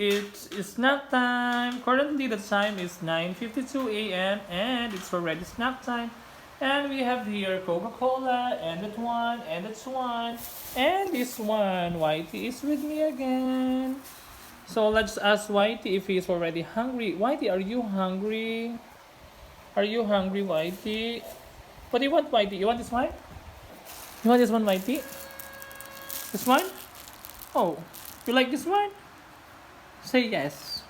it's snack time. Currently, the time is 9:52 a.m. and it's already snack time. And we have here Coca-Cola and that one and that one and this one. Whitey is with me again. So let's ask Whitey if he's already hungry. Whitey, are you hungry? Are you hungry, Whitey? What do you want, Whitey? You want this one? You want this one, Whitey? This one? Oh, you like this one? Say yes.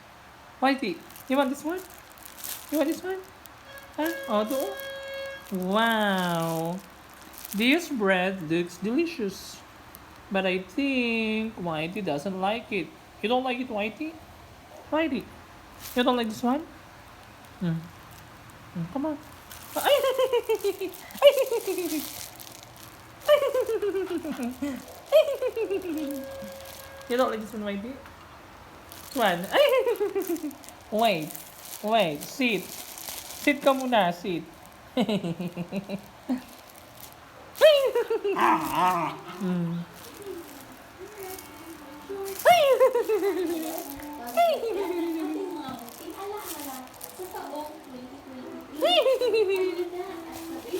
Whitey, you want this one? You want this one? Huh? Oh, wow. This bread looks delicious. But I think Whitey doesn't like it. You don't like it, Whitey? Whitey, you don't like this one? Hmm. Come on. You don't like this one, Whitey? This one. Wait. Wait. Sit. Sit ka muna. Sit. Mm.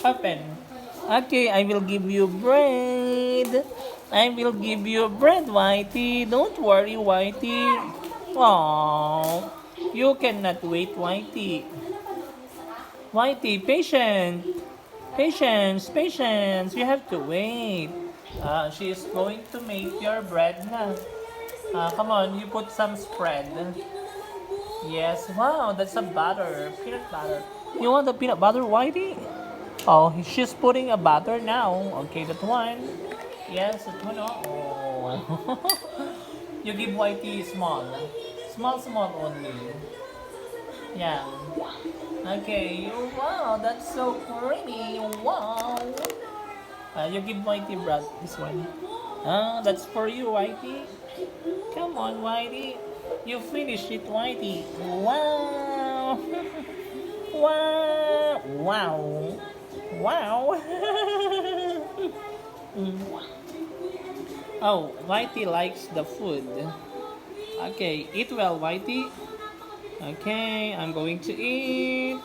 Open. Okay, I will give you bread. I will give you bread, Whitey. Don't worry, Whitey. Oh, you cannot wait, Whitey. Whitey, patient. Patience, patience. You have to wait. She is going to make your bread na. Come on, you put some spread. Yes, wow, that's a butter. Peanut butter. You want the peanut butter, Whitey? Oh, she's putting a butter now. Okay, that one. Yes, that one. Oh. You give Whitey small. Small only. Yeah. Okay. Wow, that's so pretty. Wow. You give Whitey Brad this one. That's for you, Whitey. Come on, Whitey. You finish it, Whitey. Wow. Wow. Wow. Wow. Oh, Whitey likes the food. Okay, eat well, Whitey. Okay, I'm going to eat.